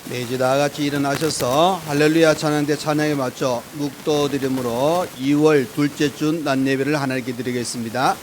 네, 이제 다같이 일어나셔서 할렐루야 찬양대 찬양에 맞춰 묵도 드림으로 2월 둘째 주 낮 예배를 하나님께 드리겠습니다.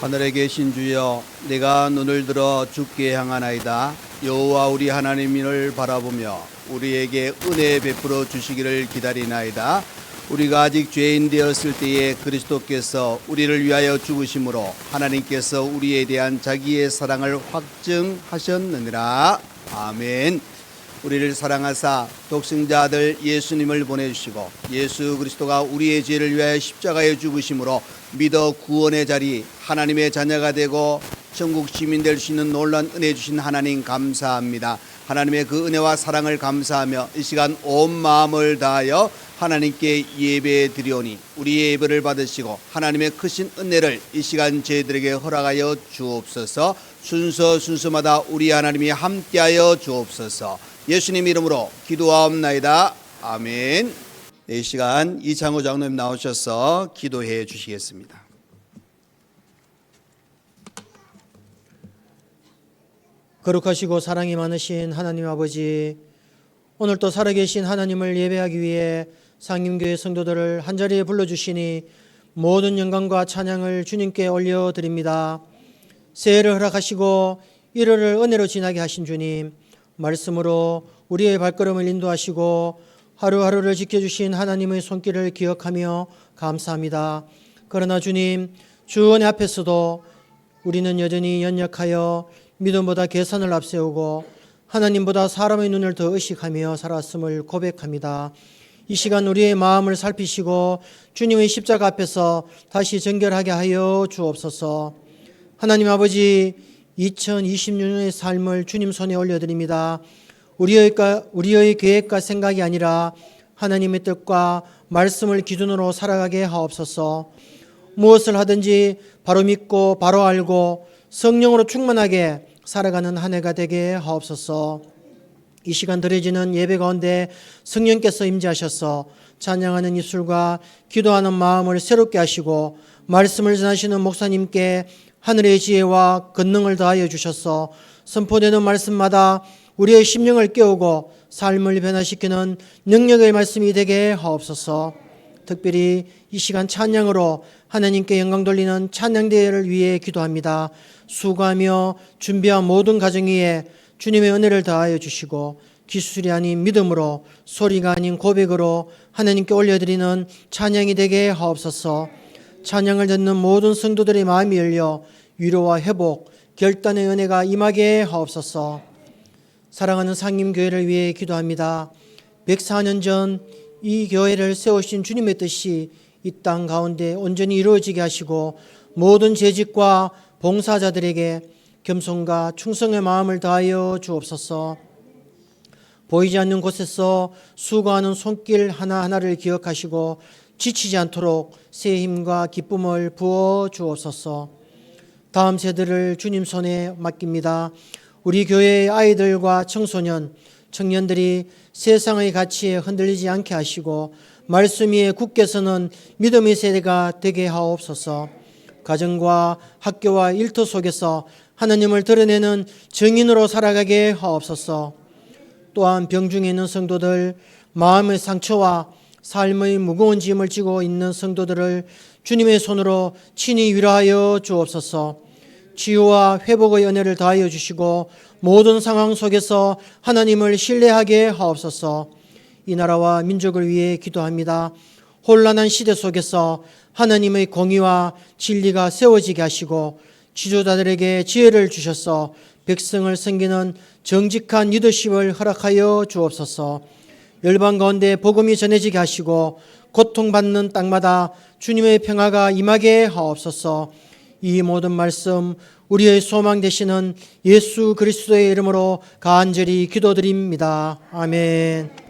하늘에 계신 주여, 내가 눈을 들어 주께 향하나이다. 여호와 우리 하나님을 바라보며 우리에게 은혜 베풀어 주시기를 기다리나이다. 우리가 아직 죄인 되었을 때에 그리스도께서 우리를 위하여 죽으심으로 하나님께서 우리에 대한 자기의 사랑을 확증하셨느니라. 아멘. 우리를 사랑하사 독생자 아들 예수님을 보내주시고 예수 그리스도가 우리의 죄를 위하여 십자가에 죽으심으로 믿어 구원의 자리, 하나님의 자녀가 되고 천국 시민 될 수 있는 놀라운 은혜 주신 하나님 감사합니다. 하나님의 그 은혜와 사랑을 감사하며 이 시간 온 마음을 다하여 하나님께 예배 드리오니 우리의 예배를 받으시고 하나님의 크신 은혜를 이 시간 저희들에게 허락하여 주옵소서. 순서마다 우리 하나님이 함께하여 주옵소서. 예수님 이름으로 기도하옵나이다. 아멘. 이 시간 이창호 장로님 나오셔서 기도해 주시겠습니다. 거룩하시고 사랑이 많으신 하나님 아버지, 오늘 또 살아계신 하나님을 예배하기 위해 상림교회 성도들을 한자리에 불러주시니 모든 영광과 찬양을 주님께 올려드립니다. 새해를 허락하시고 1월을 은혜로 지나게 하신 주님, 말씀으로 우리의 발걸음을 인도하시고 하루하루를 지켜주신 하나님의 손길을 기억하며 감사합니다. 그러나 주님, 주 은혜 앞에서도 우리는 여전히 연약하여 믿음보다 계산을 앞세우고 하나님보다 사람의 눈을 더 의식하며 살았음을 고백합니다. 이 시간 우리의 마음을 살피시고 주님의 십자가 앞에서 다시 정결하게 하여 주옵소서. 하나님 아버지, 2026년의 삶을 주님 손에 올려드립니다. 우리의 계획과 생각이 아니라 하나님의 뜻과 말씀을 기준으로 살아가게 하옵소서. 무엇을 하든지 바로 믿고 바로 알고 성령으로 충만하게 살아가는 한 해가 되게 하옵소서. 이 시간 드려지는 예배 가운데 성령께서 임재하셔서 찬양하는 입술과 기도하는 마음을 새롭게 하시고 말씀을 전하시는 목사님께 하늘의 지혜와 권능을 더하여 주셔서 선포되는 말씀마다 우리의 심령을 깨우고 삶을 변화시키는 능력의 말씀이 되게 하옵소서. 특별히 이 시간 찬양으로 하나님께 영광 돌리는 찬양대회를 위해 기도합니다. 수고하며 준비한 모든 가정 위에 주님의 은혜를 더하여 주시고 기술이 아닌 믿음으로, 소리가 아닌 고백으로 하나님께 올려드리는 찬양이 되게 하옵소서. 찬양을 듣는 모든 성도들의 마음이 열려 위로와 회복, 결단의 은혜가 임하게 하옵소서. 사랑하는 상림교회를 위해 기도합니다. 104년 전 이 교회를 세우신 주님의 뜻이 이 땅 가운데 온전히 이루어지게 하시고 모든 재직과 봉사자들에게 겸손과 충성의 마음을 다하여 주옵소서. 보이지 않는 곳에서 수고하는 손길 하나하나를 기억하시고 지치지 않도록 새 힘과 기쁨을 부어 주옵소서. 다음 세대를 주님 손에 맡깁니다. 우리 교회의 아이들과 청소년, 청년들이 세상의 가치에 흔들리지 않게 하시고 말씀 위에 굳게 서는 믿음의 세대가 되게 하옵소서. 가정과 학교와 일터 속에서 하나님을 드러내는 증인으로 살아가게 하옵소서. 또한 병중에 있는 성도들, 마음의 상처와 삶의 무거운 짐을 지고 있는 성도들을 주님의 손으로 친히 위로하여 주옵소서. 치유와 회복의 은혜를 더하여 주시고 모든 상황 속에서 하나님을 신뢰하게 하옵소서. 이 나라와 민족을 위해 기도합니다. 혼란한 시대 속에서 하나님의 공의와 진리가 세워지게 하시고 지도자들에게 지혜를 주셔서 백성을 섬기는 정직한 리더십을 허락하여 주옵소서. 열방 가운데 복음이 전해지게 하시고 고통받는 땅마다 주님의 평화가 임하게 하옵소서. 이 모든 말씀 우리의 소망 되시는 예수 그리스도의 이름으로 간절히 기도드립니다. 아멘.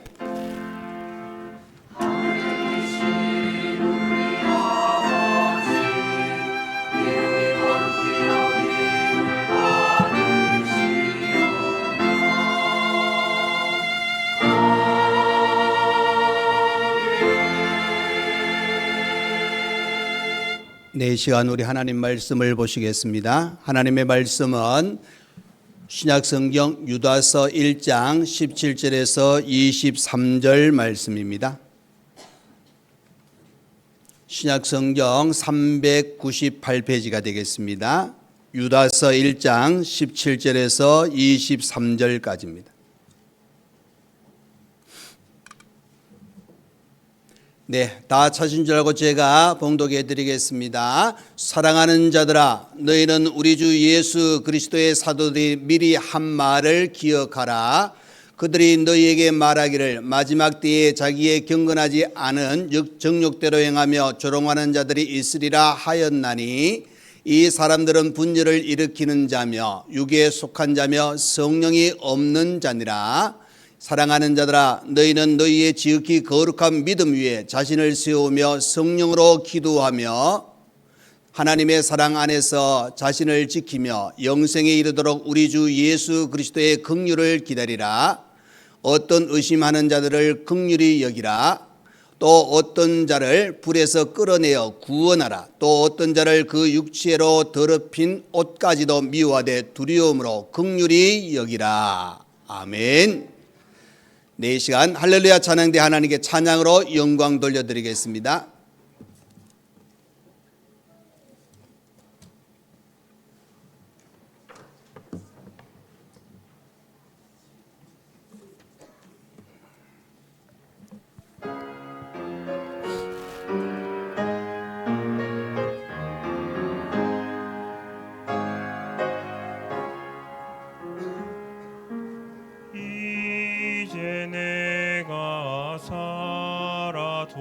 네, 시간 우리 하나님 말씀을 보시겠습니다. 하나님의 말씀은 신약성경 유다서 1장 17절에서 23절 말씀입니다. 신약성경 398페이지가 되겠습니다. 유다서 1장 17절에서 23절까지입니다. 네, 다 찾은 줄 알고 제가 봉독해 드리겠습니다. 사랑하는 자들아, 너희는 우리 주 예수 그리스도의 사도들이 미리 한 말을 기억하라. 그들이 너희에게 말하기를 마지막 때에 자기의 경건하지 않은 정욕대로 행하며 조롱하는 자들이 있으리라 하였나니, 이 사람들은 분열을 일으키는 자며 육에 속한 자며 성령이 없는 자니라. 사랑하는 자들아, 너희는 너희의 지극히 거룩한 믿음 위에 자신을 세우며 성령으로 기도하며 하나님의 사랑 안에서 자신을 지키며 영생에 이르도록 우리 주 예수 그리스도의 긍휼을 기다리라. 어떤 의심하는 자들을 긍휼히 여기라. 또 어떤 자를 불에서 끌어내어 구원하라. 또 어떤 자를 그 육체로 더럽힌 옷까지도 미워하되 두려움으로 긍휼히 여기라. 아멘. 네, 이 시간 할렐루야 찬양대 하나님께 찬양으로 영광 돌려드리겠습니다. 이제 내가 살아도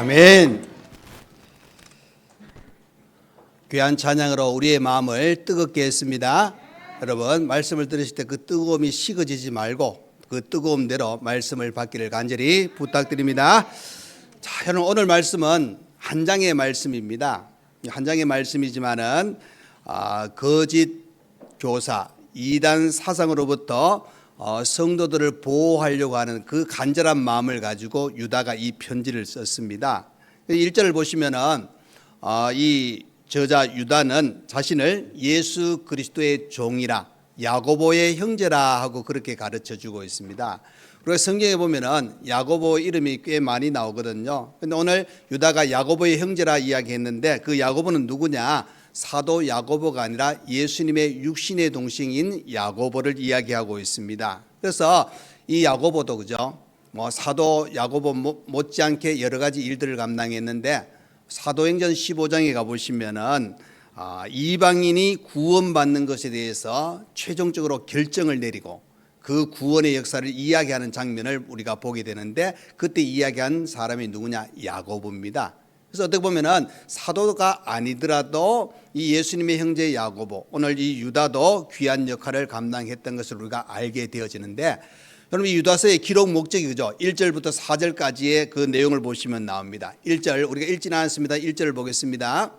아멘. 귀한 찬양으로 우리의 마음을 뜨겁게 했습니다. 여러분, 말씀을 들으실 때 그 뜨거움이 식어지지 말고 그 뜨거움대로 말씀을 받기를 간절히 부탁드립니다. 자, 여러분, 오늘 말씀은 한 장의 말씀입니다. 한 장의 말씀이지만은 거짓 교사, 이단 사상으로부터 성도들을 보호하려고 하는 그 간절한 마음을 가지고 유다가 이 편지를 썼습니다. 1절을 보시면은 이 저자 유다는 자신을 예수 그리스도의 종이라, 야고보의 형제라 하고 그렇게 가르쳐 주고 있습니다. 그리고 성경에 보면은 야고보 이름이 꽤 많이 나오거든요. 근데 오늘 유다가 야고보의 형제라 이야기했는데 그 야고보는 누구냐? 사도 야고보가 아니라 예수님의 육신의 동생인 야고보를 이야기하고 있습니다. 그래서 이 야고보도 그죠? 사도 야고보 못지않게 여러 가지 일들을 감당했는데 사도행전 15장에 가보시면은 이방인이 구원받는 것에 대해서 최종적으로 결정을 내리고 그 구원의 역사를 이야기하는 장면을 우리가 보게 되는데 그때 이야기한 사람이 누구냐? 야고보입니다. 그래서 어떻게 보면은 사도가 아니더라도 이 예수님의 형제 야고보, 오늘 이 유다도 귀한 역할을 감당했던 것을 우리가 알게 되어지는데, 여러분 이 유다서의 기록 목적이 그죠? 1절부터 4절까지의 그 내용을 보시면 나옵니다. 1절 우리가 읽지는 않았습니다. 1절을 보겠습니다.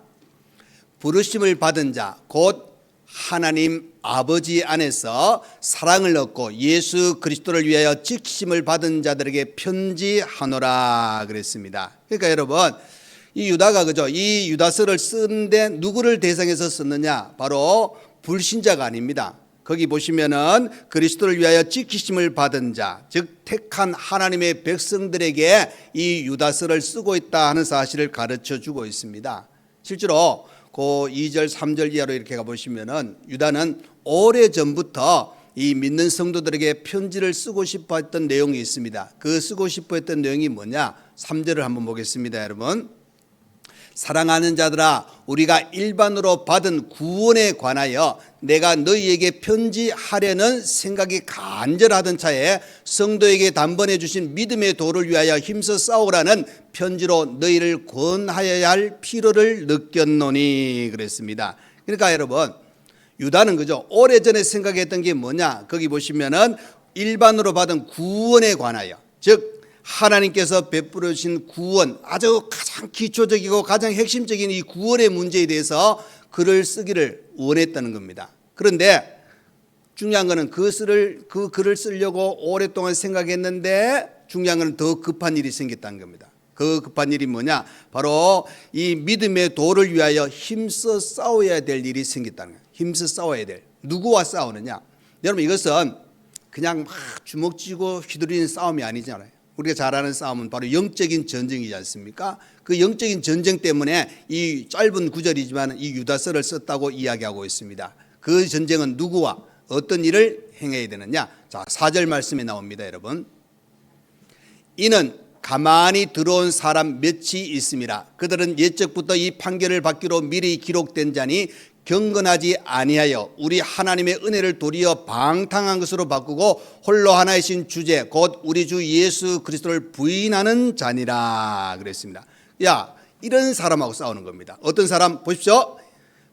부르심을 받은 자 곧 하나님 아버지 안에서 사랑을 얻고 예수 그리스도를 위하여 지키심을 받은 자들에게 편지하노라 그랬습니다. 그러니까 여러분 이 유다가 그죠? 이 유다서를 쓰는데 누구를 대상해서 썼느냐? 바로 불신자가 아닙니다. 거기 보시면은 그리스도를 위하여 지키심을 받은 자, 즉 택한 하나님의 백성들에게 이 유다서를 쓰고 있다 하는 사실을 가르쳐 주고 있습니다. 실제로 그 2절 3절 이하로 이렇게 가보시면은 유다는 오래전부터 이 믿는 성도들에게 편지를 쓰고 싶어 했던 내용이 있습니다. 그 쓰고 싶어 했던 내용이 뭐냐? 3절을 한번 보겠습니다, 여러분. 사랑하는 자들아, 우리가 일반으로 받은 구원에 관하여 내가 너희에게 편지하려는 생각이 간절하던 차에 성도에게 단번에 주신 믿음의 도를 위하여 힘써 싸우라는 편지로 너희를 권하여야 할 필요를 느꼈노니 그랬습니다. 그러니까 여러분 유다는 그죠? 오래전에 생각했던 게 뭐냐? 거기 보시면은 일반으로 받은 구원에 관하여, 즉 하나님께서 베풀어 주신 구원, 아주 가장 기초적이고 가장 핵심적인 이 구원의 문제에 대해서 글을 쓰기를 원했다는 겁니다. 그런데 중요한 것은 그 글을 쓰려고 오랫동안 생각했는데 중요한 것은 더 급한 일이 생겼다는 겁니다. 그 급한 일이 뭐냐? 바로 이 믿음의 도를 위하여 힘써 싸워야 될 일이 생겼다는 거예요. 힘써 싸워야 될. 누구와 싸우느냐? 여러분 이것은 그냥 막 주먹 쥐고 휘두르는 싸움이 아니잖아요. 우리가 잘 아는 싸움은 바로 영적인 전쟁이지 않습니까? 그 영적인 전쟁 때문에 이 짧은 구절이지만 이 유다서를 썼다고 이야기하고 있습니다. 그 전쟁은 누구와 어떤 일을 행해야 되느냐? 자, 4절 말씀에 나옵니다, 여러분. 이는 가만히 들어온 사람 몇이 있음이라. 그들은 옛적부터 이 판결을 받기로 미리 기록된 자니 경건하지 아니하여 우리 하나님의 은혜를 도리어 방탕한 것으로 바꾸고 홀로 하나이신 주제 곧 우리 주 예수 그리스도를 부인하는 자니라 그랬습니다. 야, 이런 사람하고 싸우는 겁니다. 어떤 사람 보십시오.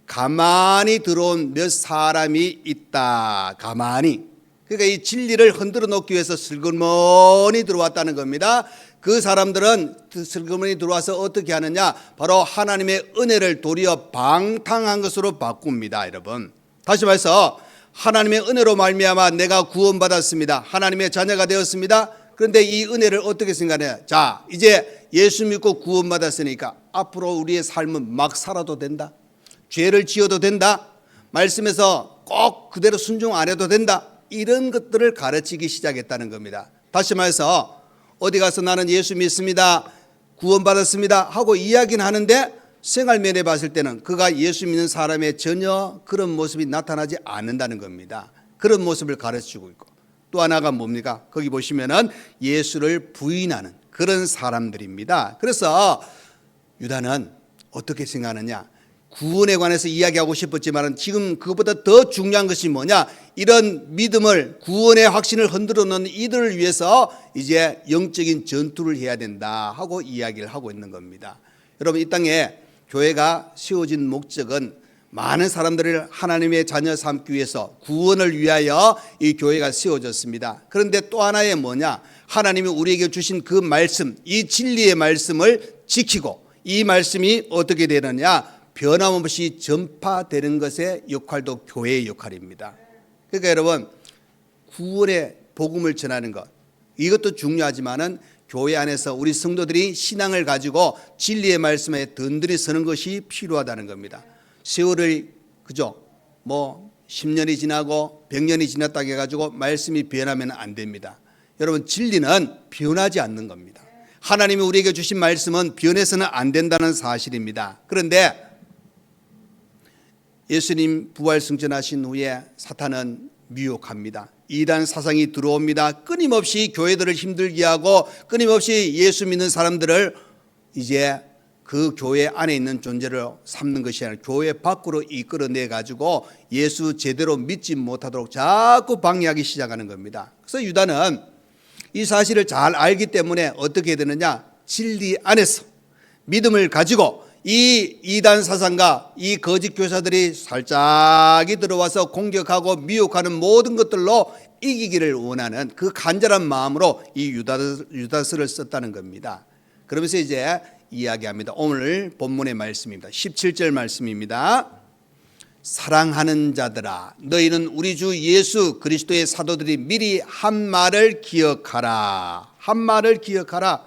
가만히 들어온 몇 사람이 있다. 가만히. 그러니까 이 진리를 흔들어 놓기 위해서 슬그머니 들어왔다는 겁니다. 그 사람들은 슬그머니 들어와서 어떻게 하느냐? 바로 하나님의 은혜를 도리어 방탕한 것으로 바꿉니다, 여러분. 다시 말해서 하나님의 은혜로 말미암아 내가 구원받았습니다. 하나님의 자녀가 되었습니다. 그런데 이 은혜를 어떻게 생각해요? 자, 이제 예수 믿고 구원받았으니까 앞으로 우리의 삶은 막 살아도 된다. 죄를 지어도 된다. 말씀에서 꼭 그대로 순종 안 해도 된다. 이런 것들을 가르치기 시작했다는 겁니다. 다시 말해서 어디 가서 나는 예수 믿습니다, 구원받았습니다 하고 이야기는 하는데 생활면에 봤을 때는 그가 예수 믿는 사람의 전혀 그런 모습이 나타나지 않는다는 겁니다. 그런 모습을 가르치고 있고 또 하나가 뭡니까? 거기 보시면은 예수를 부인하는 그런 사람들입니다. 그래서 유다는 어떻게 생각하느냐? 구원에 관해서 이야기하고 싶었지만 지금 그것보다 더 중요한 것이 뭐냐? 이런 믿음을, 구원의 확신을 흔들어 놓는 이들을 위해서 이제 영적인 전투를 해야 된다 하고 이야기를 하고 있는 겁니다. 여러분, 이 땅에 교회가 세워진 목적은 많은 사람들을 하나님의 자녀 삼기 위해서, 구원을 위하여 이 교회가 세워졌습니다. 그런데 또 하나의 뭐냐? 하나님이 우리에게 주신 그 말씀, 이 진리의 말씀을 지키고 이 말씀이 어떻게 되느냐? 변함없이 전파되는 것의 역할도 교회의 역할입니다. 그러니까 여러분, 구원의 복음을 전하는 것, 이것도 중요하지만은 교회 안에서 우리 성도들이 신앙을 가지고 진리의 말씀에 든든히 서는 것이 필요하다는 겁니다. 세월을 그죠? 10년이 지나고 100년이 지났다고 해가지고 말씀이 변하면 안 됩니다. 여러분, 진리는 변하지 않는 겁니다. 하나님이 우리에게 주신 말씀은 변해서는 안 된다는 사실입니다. 그런데 예수님 부활 승천하신 후에 사탄은 미혹합니다. 이단 사상이 들어옵니다. 끊임없이 교회들을 힘들게 하고 끊임없이 예수 믿는 사람들을 이제 그 교회 안에 있는 존재를 삼는 것이 아니라 교회 밖으로 이끌어내 가지고 예수 제대로 믿지 못하도록 자꾸 방해하기 시작하는 겁니다. 그래서 유다는 이 사실을 잘 알기 때문에 어떻게 되느냐? 진리 안에서 믿음을 가지고 이 이단 사상과 이 거짓 교사들이 살짝이 들어와서 공격하고 미혹하는 모든 것들로 이기기를 원하는 그 간절한 마음으로 이 유다서를 썼다는 겁니다. 그러면서 이제 이야기합니다. 오늘 본문의 말씀입니다. 17절 말씀입니다. 사랑하는 자들아, 너희는 우리 주 예수 그리스도의 사도들이 미리 한 말을 기억하라. 한 말을 기억하라.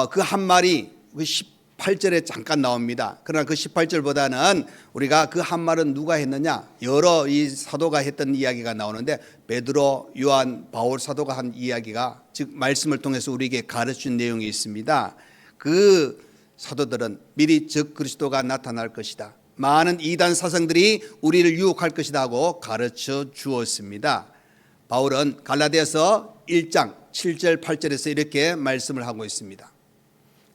그 한 말이 18절에 잠깐 나옵니다. 그러나 그 18절보다는 우리가 그 한 말은 누가 했느냐? 여러 이 사도가 했던 이야기가 나오는데 베드로, 요한, 바울 사도가 한 이야기가, 즉 말씀을 통해서 우리에게 가르친 내용이 있습니다. 그 사도들은 미리 적 그리스도가 나타날 것이다, 많은 이단 사상들이 우리를 유혹할 것이다 하고 가르쳐 주었습니다. 바울은 갈라디아서 1장 7절 8절에서 이렇게 말씀을 하고 있습니다.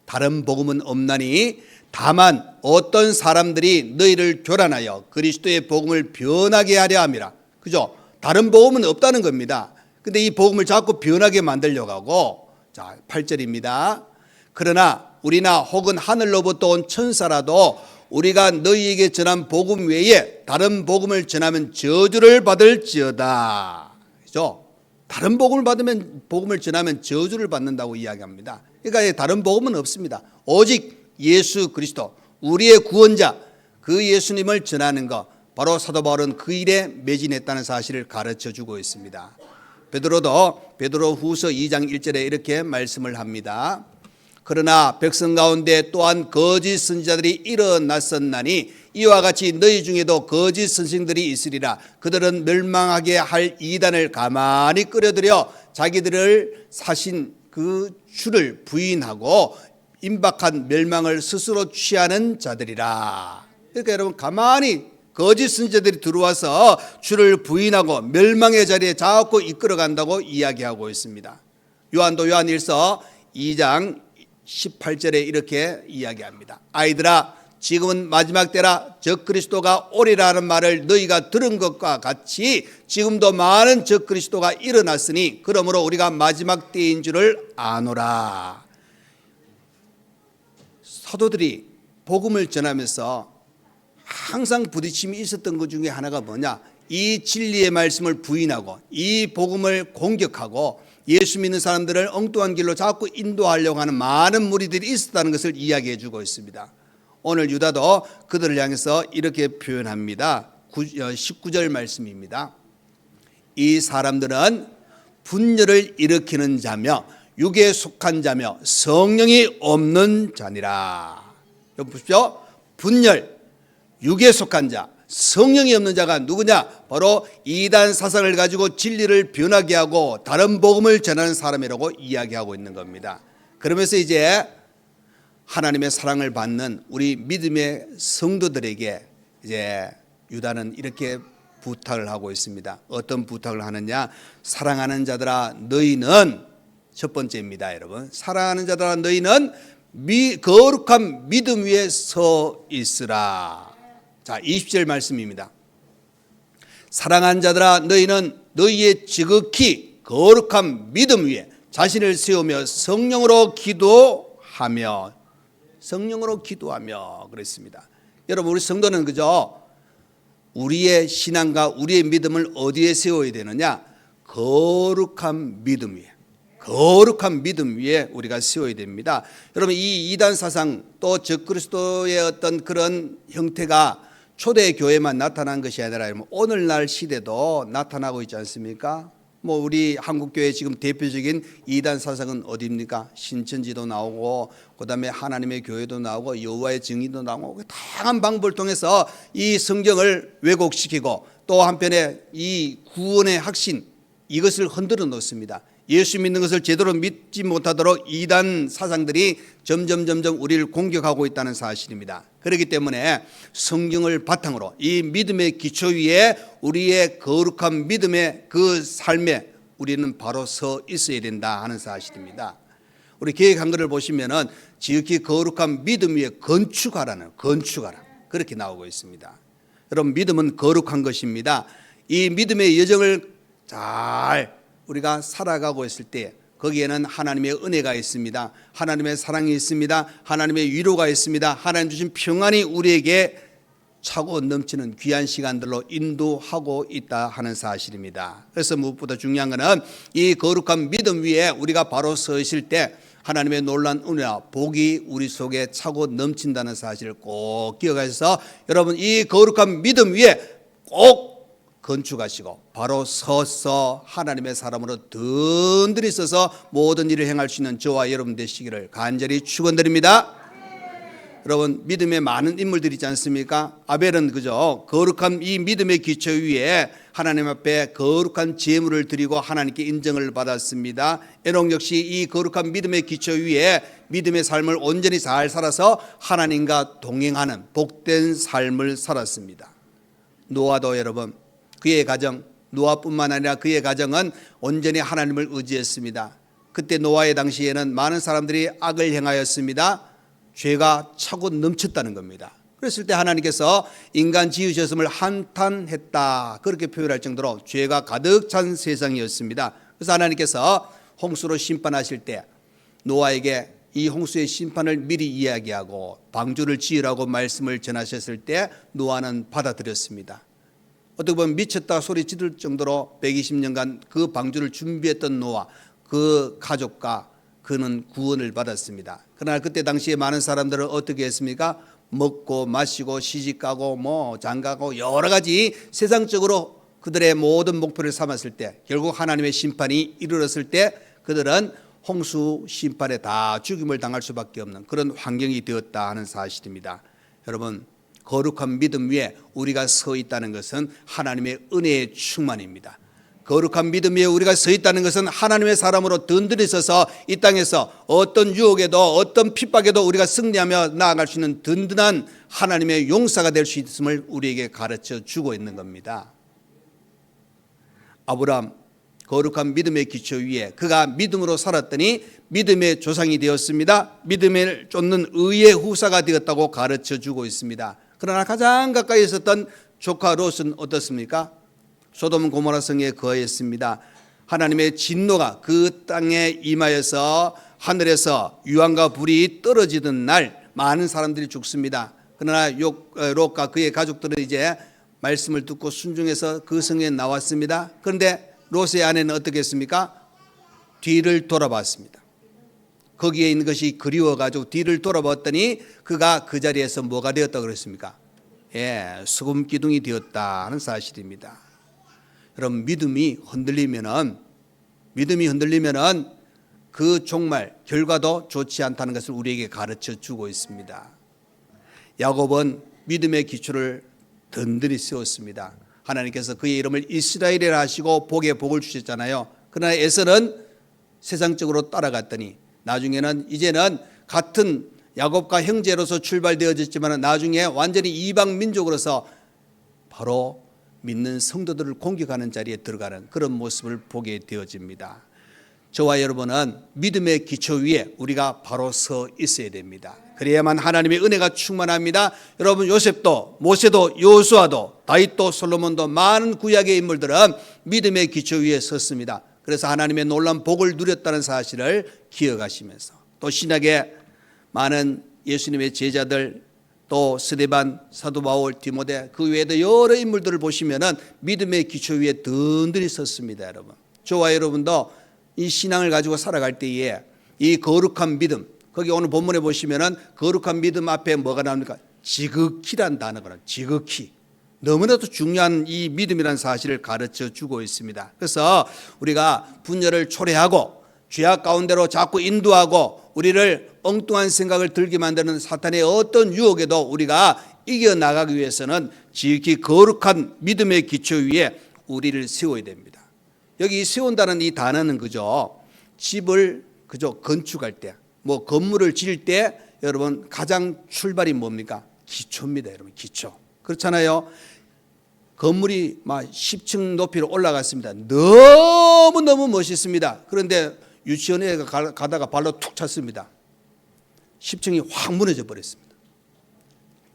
다른 복음은 없나니 다만 어떤 사람들이 너희를 교란하여 그리스도의 복음을 변하게 하려 함이라. 그죠? 다른 복음은 없다는 겁니다. 근데 이 복음을 자꾸 변하게 만들려고 하고, 자 8절입니다. 그러나 우리나 혹은 하늘로부터 온 천사라도 우리가 너희에게 전한 복음 외에 다른 복음을 전하면 저주를 받을지어다. 그죠? 다른 복음을 전하면 저주를 받는다고 이야기합니다. 그러니까 다른 복음은 없습니다. 오직 예수 그리스도, 우리의 구원자, 그 예수님을 전하는 것, 바로 사도 바울은 그 일에 매진했다는 사실을 가르쳐 주고 있습니다. 베드로 후서 2장 1절에 이렇게 말씀을 합니다. 그러나 백성 가운데 또한 거짓 선지자들이 일어났었나니 이와 같이 너희 중에도 거짓 선생들이 있으리라. 그들은 멸망하게 할 이단을 가만히 끌어들여 자기들을 사신 그 주를 부인하고 임박한 멸망을 스스로 취하는 자들이라. 그러니까 여러분, 가만히 거짓 선지자들이 들어와서 주를 부인하고 멸망의 자리에 자꾸 이끌어간다고 이야기하고 있습니다. 요한도 요한일서 2장 18절에 이렇게 이야기합니다. 아이들아, 지금은 마지막 때라. 적 그리스도가 오리라는 말을 너희가 들은 것과 같이 지금도 많은 적 그리스도가 일어났으니 그러므로 우리가 마지막 때인 줄을 아노라. 사도들이 복음을 전하면서 항상 부딪힘이 있었던 것 중에 하나가 뭐냐? 이 진리의 말씀을 부인하고 이 복음을 공격하고 예수 믿는 사람들을 엉뚱한 길로 자꾸 인도하려고 하는 많은 무리들이 있었다는 것을 이야기해 주고 있습니다. 오늘 유다도 그들을 향해서 이렇게 표현합니다. 19절 말씀입니다. 이 사람들은 분열을 일으키는 자며 육에 속한 자며 성령이 없는 자니라. 여기 보십시오. 분열, 육에 속한 자, 성령이 없는 자가 누구냐? 바로 이단 사상을 가지고 진리를 변하게 하고 다른 복음을 전하는 사람이라고 이야기하고 있는 겁니다. 그러면서 이제 하나님의 사랑을 받는 우리 믿음의 성도들에게 이제 유다는 이렇게 부탁을 하고 있습니다. 어떤 부탁을 하느냐? 사랑하는 자들아, 너희는, 첫 번째입니다, 여러분. 사랑하는 자들아, 너희는 거룩한 믿음 위에 서 있으라. 자, 20절 말씀입니다. 사랑한 자들아 너희는 너희의 지극히 거룩한 믿음 위에 자신을 세우며 성령으로 기도하며 그랬습니다. 여러분 우리 성도는 그죠? 우리의 신앙과 우리의 믿음을 어디에 세워야 되느냐? 거룩한 믿음 위에 우리가 세워야 됩니다. 여러분 이 이단 사상 또 적그리스도의 어떤 그런 형태가 초대 교회만 나타난 것이 아니라 오늘날 시대도 나타나고 있지 않습니까? 뭐 우리 한국 교회 지금 대표적인 이단 사상은 어디입니까? 신천지도 나오고 그다음에 하나님의 교회도 나오고 여호와의 증인도 나오고 다양한 방법을 통해서 이 성경을 왜곡시키고 또 한편에 이 구원의 확신 이것을 흔들어 놓습니다. 예수 믿는 것을 제대로 믿지 못하도록 이단 사상들이 점점 우리를 공격하고 있다는 사실입니다. 그렇기 때문에 성경을 바탕으로 이 믿음의 기초 위에 우리의 거룩한 믿음의 그 삶에 우리는 바로 서 있어야 된다 하는 사실입니다. 우리 계획 한글을 보시면은 지극히 거룩한 믿음 위에 건축하라 그렇게 나오고 있습니다. 여러분 믿음은 거룩한 것입니다. 이 믿음의 여정을 잘 우리가 살아가고 있을 때 거기에는 하나님의 은혜가 있습니다. 하나님의 사랑이 있습니다. 하나님의 위로가 있습니다. 하나님 주신 평안이 우리에게 차고 넘치는 귀한 시간들로 인도하고 있다 하는 사실입니다. 그래서 무엇보다 중요한 것은 이 거룩한 믿음 위에 우리가 바로 서 있을 때 하나님의 놀라운 은혜와 복이 우리 속에 차고 넘친다는 사실을 꼭 기억하셔서 여러분 이 거룩한 믿음 위에 꼭 건축하시고 바로 서서 하나님의 사람으로 든든히 서서 모든 일을 행할 수 있는 저와 여러분 되시기를 간절히 축원드립니다. 여러분 믿음의 많은 인물들이 있지 않습니까? 아벨은 그저 거룩한 이 믿음의 기초 위에 하나님 앞에 거룩한 제물을 드리고 하나님께 인정을 받았습니다. 에녹 역시 이 거룩한 믿음의 기초 위에 믿음의 삶을 온전히 잘 살아서 하나님과 동행하는 복된 삶을 살았습니다. 노아도 여러분 그의 가정, 노아뿐만 아니라 그의 가정은 온전히 하나님을 의지했습니다. 그때 노아의 당시에는 많은 사람들이 악을 행하였습니다. 죄가 차고 넘쳤다는 겁니다. 그랬을 때 하나님께서 인간 지으셨음을 한탄했다 그렇게 표현할 정도로 죄가 가득 찬 세상이었습니다. 그래서 하나님께서 홍수로 심판하실 때 노아에게 이 홍수의 심판을 미리 이야기하고 방주를 지으라고 말씀을 전하셨을 때 노아는 받아들였습니다. 어떻게 보면 미쳤다 소리 지를 정도로 120년간 그 방주를 준비했던 노아 그 가족과 그는 구원을 받았습니다. 그러나 그때 당시에 많은 사람들은 어떻게 했습니까? 먹고 마시고 시집가고 장가고 여러 가지 세상적으로 그들의 모든 목표를 삼았을 때 결국 하나님의 심판이 이르렀을 때 그들은 홍수 심판에 다 죽임을 당할 수밖에 없는 그런 환경이 되었다 하는 사실입니다. 여러분 거룩한 믿음 위에 우리가 서 있다는 것은 하나님의 은혜의 충만입니다. 거룩한 믿음 위에 우리가 서 있다는 것은 하나님의 사람으로 든든히 서서 이 땅에서 어떤 유혹에도 어떤 핍박에도 우리가 승리하며 나아갈 수 있는 든든한 하나님의 용사가 될 수 있음을 우리에게 가르쳐 주고 있는 겁니다. 아브라함 거룩한 믿음의 기초 위에 그가 믿음으로 살았더니 믿음의 조상이 되었습니다. 믿음을 쫓는 의의 후사가 되었다고 가르쳐 주고 있습니다. 그러나 가장 가까이 있었던 조카 롯은 어떻습니까? 소돔 고모라 성에 거했습니다. 하나님의 진노가 그 땅에 임하여서 하늘에서 유황과 불이 떨어지던 날 많은 사람들이 죽습니다. 그러나 롯과 그의 가족들은 이제 말씀을 듣고 순종해서 그 성에 나왔습니다. 그런데 롯의 아내는 어떻게 했습니까? 뒤를 돌아봤습니다. 거기에 있는 것이 그리워가지고 뒤를 돌아봤더니 그가 그 자리에서 뭐가 되었다고 그랬습니까? 수금 기둥이 되었다 하는 사실입니다. 여러분 믿음이 흔들리면은 그 종말 결과도 좋지 않다는 것을 우리에게 가르쳐 주고 있습니다. 야곱은 믿음의 기초를 든든히 세웠습니다. 하나님께서 그의 이름을 이스라엘이라 하시고 복에 복을 주셨잖아요. 그러나 에서는 세상적으로 따라갔더니 나중에는 이제는 같은 야곱과 형제로서 출발되어졌지만 나중에 완전히 이방 민족으로서 바로 믿는 성도들을 공격하는 자리에 들어가는 그런 모습을 보게 되어집니다. 저와 여러분은 믿음의 기초 위에 우리가 바로 서 있어야 됩니다. 그래야만 하나님의 은혜가 충만합니다. 여러분, 요셉도 모세도 여호수아도 다윗도 솔로몬도 많은 구약의 인물들은 믿음의 기초 위에 섰습니다. 그래서 하나님의 놀라운 복을 누렸다는 사실을 기억하시면서, 또 신약의 많은 예수님의 제자들, 또 스데반, 사도 바울, 디모데, 그 외에도 여러 인물들을 보시면은 믿음의 기초 위에 든든히 섰습니다. 여러분, 저와 여러분도 이 신앙을 가지고 살아갈 때에 이 거룩한 믿음, 거기 오늘 본문에 보시면은 거룩한 믿음 앞에 뭐가 나옵니까? 지극히란 단어가, 지극히. 너무나도 중요한 이 믿음이라는 사실을 가르쳐 주고 있습니다. 그래서 우리가 분열을 초래하고 죄악 가운데로 자꾸 인도하고 우리를 엉뚱한 생각을 들게 만드는 사탄의 어떤 유혹에도 우리가 이겨나가기 위해서는 지극히 거룩한 믿음의 기초 위에 우리를 세워야 됩니다. 여기 세운다는 이 단어는 그죠, 집을 그죠 건축할 때, 뭐 건물을 지을 때 여러분 가장 출발이 뭡니까? 기초입니다. 여러분, 기초. 그렇잖아요. 건물이 막 10층 높이로 올라갔습니다. 너무너무 멋있습니다. 그런데 유치원에 가다가 발로 툭 찼습니다. 10층이 확 무너져 버렸습니다.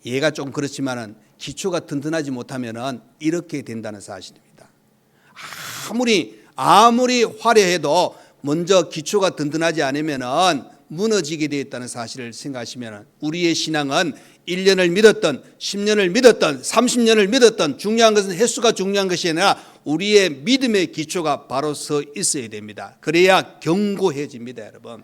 얘가 좀 그렇지만은 기초가 든든하지 못하면은 이렇게 된다는 사실입니다. 아무리 화려해도 먼저 기초가 든든하지 않으면은 무너지게 되어 있다는 사실을 생각하시면, 우리의 신앙은 1년을 믿었던 10년을 믿었던 30년을 믿었던, 중요한 것은 횟수가 중요한 것이 아니라 우리의 믿음의 기초가 바로 서 있어야 됩니다. 그래야 견고해집니다. 여러분,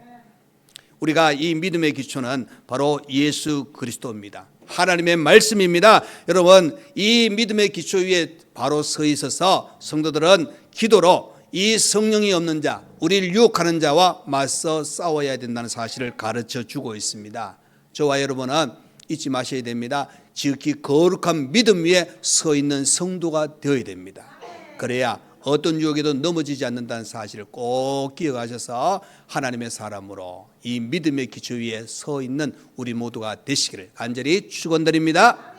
우리가 이 믿음의 기초는 바로 예수 그리스도입니다. 하나님의 말씀입니다. 여러분, 이 믿음의 기초 위에 바로 서 있어서 성도들은 기도로 이 성령이 없는 자, 우리를 유혹하는 자와 맞서 싸워야 된다는 사실을 가르쳐 주고 있습니다. 저와 여러분은 잊지 마셔야 됩니다. 지극히 거룩한 믿음 위에 서 있는 성도가 되어야 됩니다. 그래야 어떤 유혹에도 넘어지지 않는다는 사실을 꼭 기억하셔서 하나님의 사람으로 이 믿음의 기초 위에 서 있는 우리 모두가 되시기를 간절히 축원드립니다.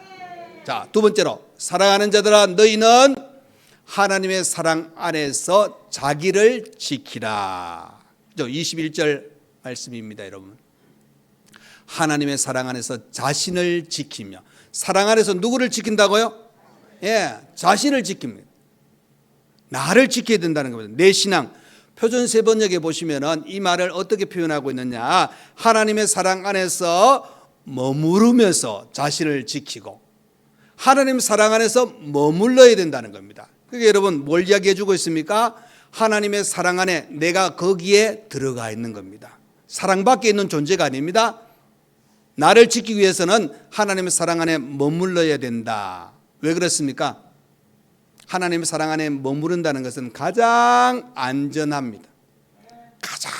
자, 두 번째로, 사랑하는 자들아 너희는 하나님의 사랑 안에서 자기를 지키라. 21절 말씀입니다. 여러분, 하나님의 사랑 안에서 자신을 지키며, 사랑 안에서 누구를 지킨다고요? 자신을 지킵니다. 나를 지켜야 된다는 겁니다. 내 신앙, 표준 세번역에 보시면은 이 말을 어떻게 표현하고 있느냐, 하나님의 사랑 안에서 머무르면서 자신을 지키고 하나님 사랑 안에서 머물러야 된다는 겁니다. 그게 여러분 뭘 이야기해 주고 있습니까? 하나님의 사랑 안에 내가 거기에 들어가 있는 겁니다. 사랑 밖에 있는 존재가 아닙니다. 나를 지키기 위해서는 하나님의 사랑 안에 머물러야 된다. 왜 그렇습니까? 하나님의 사랑 안에 머무른다는 것은 가장 안전합니다. 가장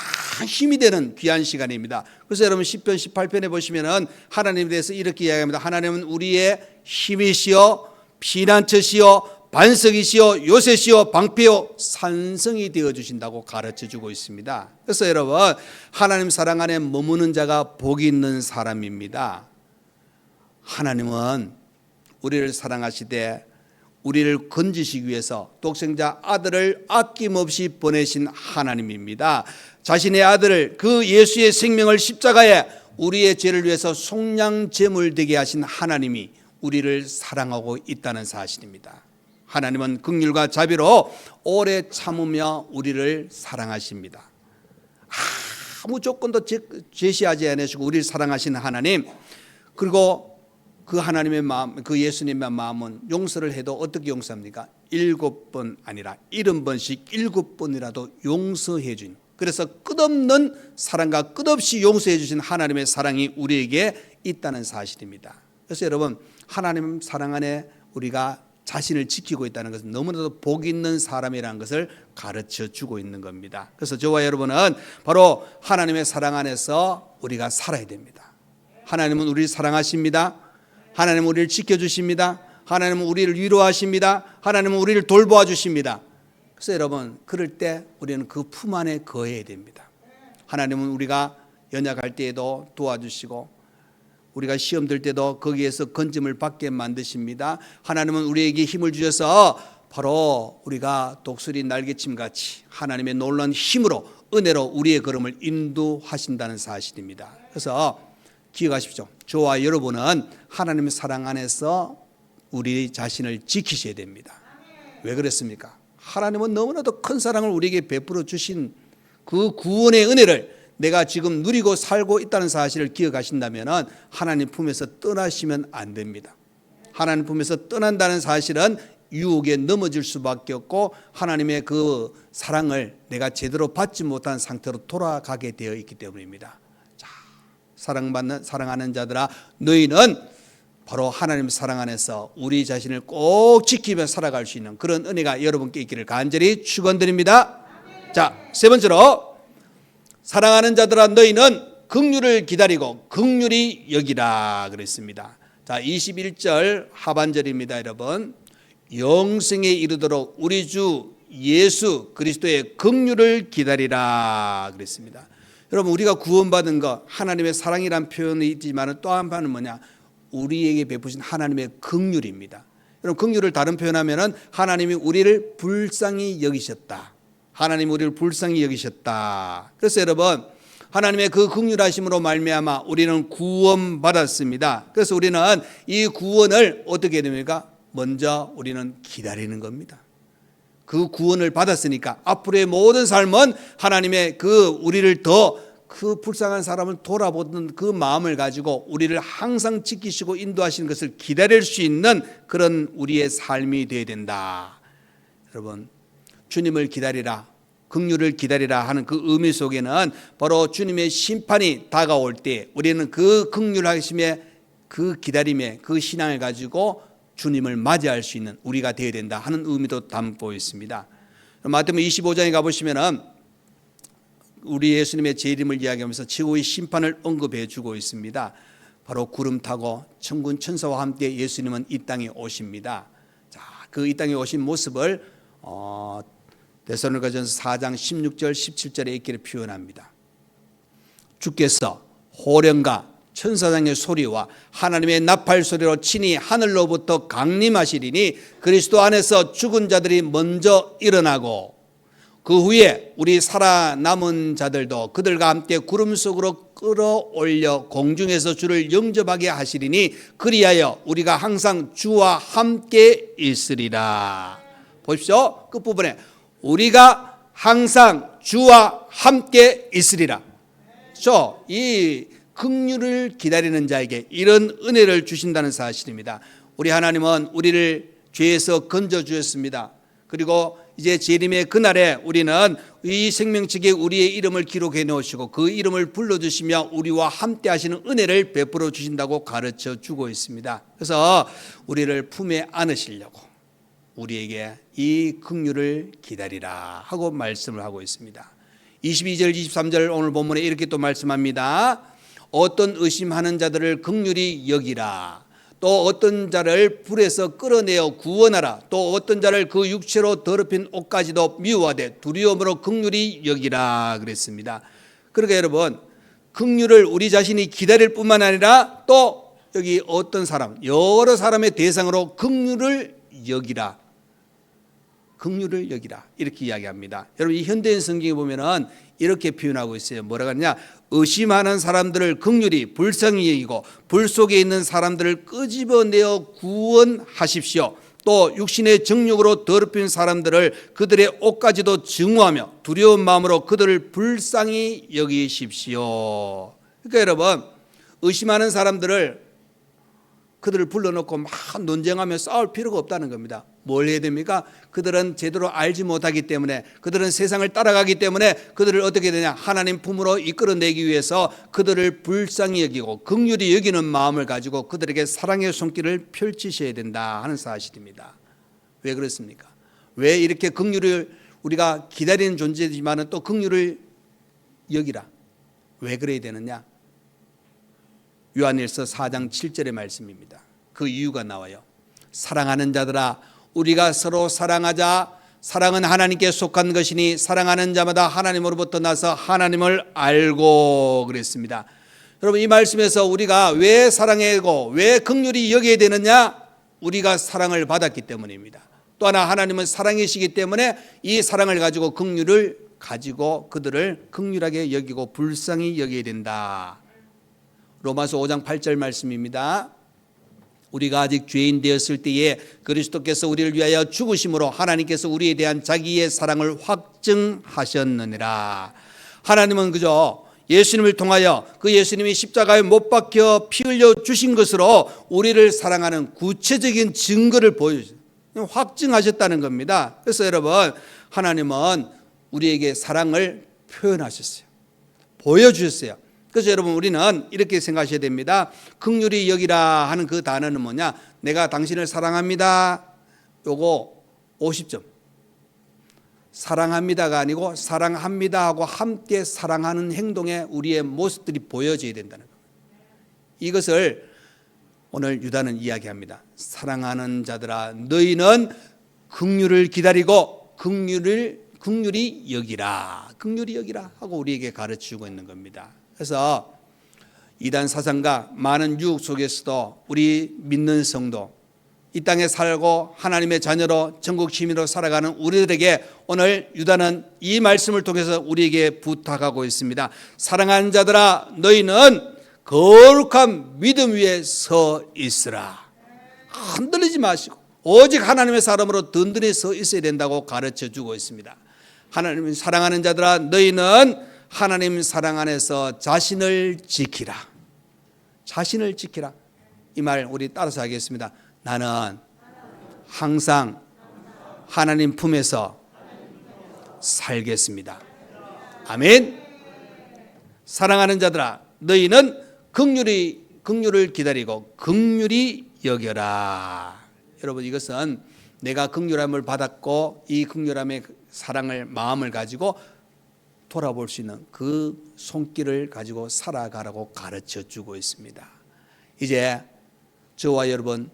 힘이 되는 귀한 시간입니다. 그래서 여러분 10편 18편에 보시면은 하나님에 대해서 이렇게 이야기합니다. 하나님은 우리의 힘이시여 피난처시여 반석이시여 요새시여 방패요 산성이 되어주신다고 가르쳐주고 있습니다. 그래서 여러분, 하나님 사랑 안에 머무는 자가 복이 있는 사람입니다. 하나님은 우리를 사랑하시되 우리를 건지시기 위해서 독생자 아들을 아낌없이 보내신 하나님입니다. 자신의 아들을, 그 예수의 생명을 십자가에 우리의 죄를 위해서 속량제물 되게 하신 하나님이 우리를 사랑하고 있다는 사실입니다. 하나님은 긍휼과 자비로 오래 참으며 우리를 사랑하십니다. 아무 조건도 제시하지 않으시고 우리를 사랑하시는 하나님, 그리고 그 하나님의 마음, 그 예수님의 마음은 용서를 해도 어떻게 용서합니까? 7번 아니라 70번씩 7번이라도 용서해 주는, 그래서 끝없는 사랑과 끝없이 용서해 주신 하나님의 사랑이 우리에게 있다는 사실입니다. 그래서 여러분, 하나님 사랑 안에 우리가 자신을 지키고 있다는 것은 너무나도 복 있는 사람이라는 것을 가르쳐 주고 있는 겁니다. 그래서 저와 여러분은 바로 하나님의 사랑 안에서 우리가 살아야 됩니다. 하나님은 우리를 사랑하십니다. 하나님은 우리를 지켜주십니다. 하나님은 우리를 위로하십니다. 하나님은 우리를 돌보아 주십니다. 그래서 여러분, 그럴 때 우리는 그 품 안에 거해야 됩니다. 하나님은 우리가 연약할 때에도 도와주시고 우리가 시험 들 때도 거기에서 건짐을 받게 만드십니다. 하나님은 우리에게 힘을 주셔서 바로 우리가 독수리 날개침 같이 하나님의 놀라운 힘으로 은혜로 우리의 걸음을 인도하신다는 사실입니다. 그래서 기억하십시오. 저와 여러분은 하나님의 사랑 안에서 우리 자신을 지키셔야 됩니다. 왜 그랬습니까? 하나님은 너무나도 큰 사랑을 우리에게 베풀어 주신 그 구원의 은혜를 내가 지금 누리고 살고 있다는 사실을 기억하신다면 하나님 품에서 떠나시면 안 됩니다. 하나님 품에서 떠난다는 사실은 유혹에 넘어질 수밖에 없고 하나님의 그 사랑을 내가 제대로 받지 못한 상태로 돌아가게 되어 있기 때문입니다. 자, 사랑하는 자들아, 너희는 바로 하나님의 사랑 안에서 우리 자신을 꼭 지키며 살아갈 수 있는 그런 은혜가 여러분께 있기를 간절히 축원드립니다. 자, 세 번째로 사랑하는 자들아 너희는 긍휼을 기다리고 긍휼히 여기라 그랬습니다. 자, 21절 하반절입니다. 여러분, 영생에 이르도록 우리 주 예수 그리스도의 긍휼을 기다리라 그랬습니다. 여러분, 우리가 구원받은 것 하나님의 사랑이란 표현이 있지만 또 한 판은 뭐냐? 우리에게 베푸신 하나님의 긍휼입니다. 여러분, 긍휼을 다른 표현하면은 하나님이 우리를 불쌍히 여기셨다. 하나님 우리를 불쌍히 여기셨다. 그래서 여러분, 하나님의 그 긍휼하심으로 말미암아 우리는 구원받았습니다. 그래서 우리는 이 구원을 어떻게 됩니까? 먼저 우리는 기다리는 겁니다. 그 구원을 받았으니까 앞으로의 모든 삶은 하나님의 그 우리를 더 그 불쌍한 사람을 돌아보는 그 마음을 가지고 우리를 항상 지키시고 인도하시는 것을 기다릴 수 있는 그런 우리의 삶이 되어야 된다. 여러분, 주님을 기다리라, 긍휼을 기다리라 하는 그 의미 속에는 바로 주님의 심판이 다가올 때 우리는 그 긍휼하심의 그 기다림의 그 신앙을 가지고 주님을 맞이할 수 있는 우리가 되어야 된다 하는 의미도 담고 있습니다. 마태복음 25장에 가보시면은 우리 예수님의 재림을 이야기하면서 최후의 심판을 언급해 주고 있습니다. 바로 구름 타고 천군 천사와 함께 예수님은 이 땅에 오십니다. 자, 그 이 땅에 오신 모습을 데살로니가전서 4장 16절 17절에 이렇게 표현합니다. 주께서 호령과 천사장의 소리와 하나님의 나팔 소리로 친히 하늘로부터 강림하시리니 그리스도 안에서 죽은 자들이 먼저 일어나고 그 후에 우리 살아남은 자들도 그들과 함께 구름 속으로 끌어올려 공중에서 주를 영접하게 하시리니 그리하여 우리가 항상 주와 함께 있으리라. 보십시오. 끝부분에 우리가 항상 주와 함께 있으리라. 이 긍휼을 기다리는 자에게 이런 은혜를 주신다는 사실입니다. 우리 하나님은 우리를 죄에서 건져 주셨습니다. 그리고 이제 재림의 그날에 우리는 이 생명책에 우리의 이름을 기록해 놓으시고 그 이름을 불러주시며 우리와 함께 하시는 은혜를 베풀어 주신다고 가르쳐 주고 있습니다. 그래서 우리를 품에 안으시려고 우리에게 이 긍휼을 기다리라 하고 말씀을 하고 있습니다. 22절 23절 오늘 본문에 이렇게 또 말씀합니다. 어떤 의심하는 자들을 긍휼히 여기라. 또 어떤 자를 불에서 끌어내어 구원하라. 또 어떤 자를 그 육체로 더럽힌 옷까지도 미워하되 두려움으로 긍휼히 여기라 그랬습니다. 그러니까 여러분, 긍휼을 우리 자신이 기다릴 뿐만 아니라 또 여기 어떤 사람, 여러 사람의 대상으로 긍휼을 여기라. 긍휼을 여기라 이렇게 이야기합니다. 여러분, 이 현대인 성경에 보면은 이렇게 표현하고 있어요. 뭐라고 하느냐? 의심하는 사람들을 긍휼히 불쌍히 여기고 불 속에 있는 사람들을 끄집어내어 구원하십시오. 또 육신의 정욕으로 더럽힌 사람들을 그들의 옷까지도 증오하며 두려운 마음으로 그들을 불쌍히 여기십시오. 그러니까 여러분, 의심하는 사람들을 그들을 불러놓고 막 논쟁하며 싸울 필요가 없다는 겁니다. 뭘 해야 됩니까? 그들은 제대로 알지 못하기 때문에, 그들은 세상을 따라가기 때문에 그들을 어떻게 되냐? 하나님 품으로 이끌어내기 위해서 그들을 불쌍히 여기고 긍휼히 여기는 마음을 가지고 그들에게 사랑의 손길을 펼치셔야 된다 하는 사실입니다. 왜 그렇습니까? 왜 이렇게 긍휼을 우리가 기다리는 존재지만 또 긍휼을 여기라. 왜 그래야 되느냐? 요한일서 4장 7절의 말씀입니다. 그 이유가 나와요. 사랑하는 자들아, 우리가 서로 사랑하자. 사랑은 하나님께 속한 것이니 사랑하는 자마다 하나님으로부터 나서 하나님을 알고 그랬습니다. 여러분, 이 말씀에서 우리가 왜 사랑하고 왜 긍휼히 여겨야 되느냐? 우리가 사랑을 받았기 때문입니다. 또 하나 하나님은 사랑이시기 때문에 이 사랑을 가지고 긍휼을 가지고 그들을 긍휼하게 여기고 불쌍히 여겨야 된다. 로마서 5장 8절 말씀입니다. 우리가 아직 죄인 되었을 때에 그리스도께서 우리를 위하여 죽으심으로 하나님께서 우리에 대한 자기의 사랑을 확증하셨느니라. 하나님은 그저 예수님을 통하여 그 예수님이 십자가에 못 박혀 피 흘려 주신 것으로 우리를 사랑하는 구체적인 증거를 보여주셨어요. 확증하셨다는 겁니다. 그래서 여러분, 하나님은 우리에게 사랑을 표현하셨어요. 보여주셨어요. 그래서 여러분, 우리는 이렇게 생각하셔야 됩니다. 긍휼히 여기라 하는 그 단어는 뭐냐? 내가 당신을 사랑합니다. 요거 50점. 사랑합니다가 아니고 사랑합니다 하고 함께 사랑하는 행동에 우리의 모습들이 보여져야 된다는 겁니다. 이것을 오늘 유다는 이야기합니다. 사랑하는 자들아, 너희는 긍휼을 기다리고 긍휼히 여기라. 긍휼히 여기라 하고 우리에게 가르치고 있는 겁니다. 그래서 이단 사상과 많은 유혹 속에서도 우리 믿는 성도, 이 땅에 살고 하나님의 자녀로 전국 시민으로 살아가는 우리들에게 오늘 유다는 이 말씀을 통해서 우리에게 부탁하고 있습니다. 사랑하는 자들아, 너희는 거룩한 믿음 위에 서 있으라. 흔들리지 마시고 오직 하나님의 사람으로 든든히 서 있어야 된다고 가르쳐주고 있습니다. 하나님을 사랑하는 자들아, 너희는 하나님 사랑 안에서 자신을 지키라. 자신을 지키라. 이 말 우리 따라서 하겠습니다. 나는 항상 하나님 품에서 살겠습니다. 아멘. 사랑하는 자들아, 너희는 긍휼을 기다리고 긍휼히 여겨라. 여러분, 이것은 내가 긍휼함을 받았고 이 긍휼함의 사랑을 마음을 가지고 돌아볼 수 있는 그 손길을 가지고 살아가라고 가르쳐 주고 있습니다. 이제 저와 여러분,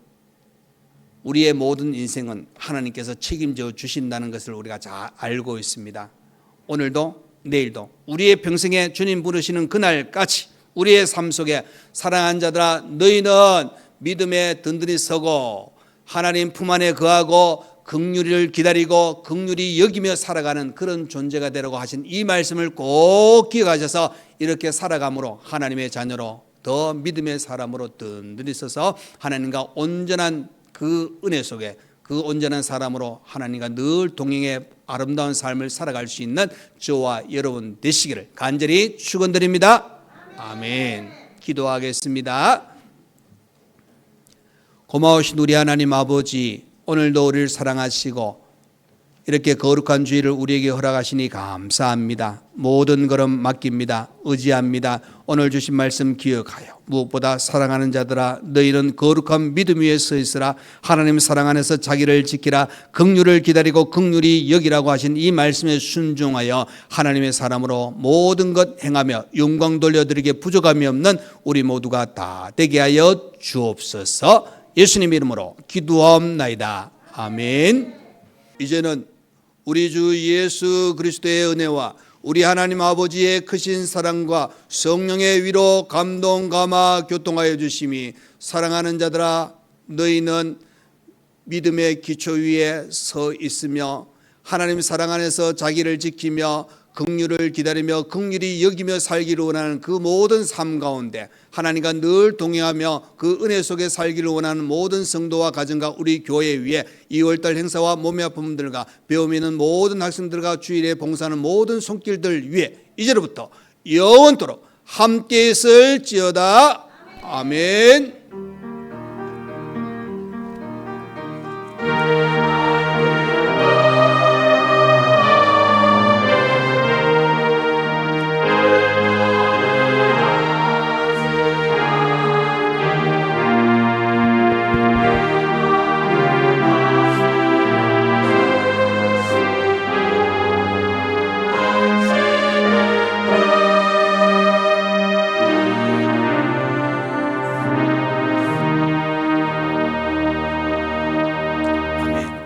우리의 모든 인생은 하나님께서 책임져 주신다는 것을 우리가 잘 알고 있습니다. 오늘도 내일도 우리의 평생에 주님 부르시는 그날까지 우리의 삶 속에 사랑하는 자들아, 너희는 믿음에 든든히 서고 하나님 품 안에 거하고 긍휼을 기다리고 긍휼히 여기며 살아가는 그런 존재가 되라고 하신 이 말씀을 꼭 기억하셔서 이렇게 살아감으로 하나님의 자녀로 더 믿음의 사람으로 든든히 서서 하나님과 온전한 그 은혜 속에 그 온전한 사람으로 하나님과 늘 동행해 아름다운 삶을 살아갈 수 있는 저와 여러분 되시기를 간절히 축원드립니다. 아멘. 기도하겠습니다. 고마우신 우리 하나님 아버지, 오늘도 우리를 사랑하시고 이렇게 거룩한 주일을 우리에게 허락하시니 감사합니다. 모든 걸음 맡깁니다. 의지합니다. 오늘 주신 말씀 기억하여 무엇보다 사랑하는 자들아, 너희는 거룩한 믿음 위에 서 있으라. 하나님 사랑 안에서 자기를 지키라. 긍휼을 기다리고 긍휼히 여기라고 하신 이 말씀에 순종하여 하나님의 사람으로 모든 것 행하며 영광 돌려드리게 부족함이 없는 우리 모두가 다 되게 하여 주옵소서. 예수님 이름으로 기도하옵나이다. 아멘. 이제는 우리 주 예수 그리스도의 은혜와 우리 하나님 아버지의 크신 사랑과 성령의 위로 감동 감화 교통하여 주심이, 사랑하는 자들아, 너희는 믿음의 기초 위에 서 있으며 하나님 사랑 안에서 자기를 지키며 긍휼을 기다리며 긍휼히 여기며 살기를 원하는 그 모든 삶 가운데 하나님과 늘 동행하며 그 은혜 속에 살기를 원하는 모든 성도와 가정과 우리 교회 위에 2월달 행사와 몸의 아픔들과 배움 있는 모든 학생들과 주일에 봉사하는 모든 손길들 위에 이제로부터 영원토록 함께 있을지어다. 아멘.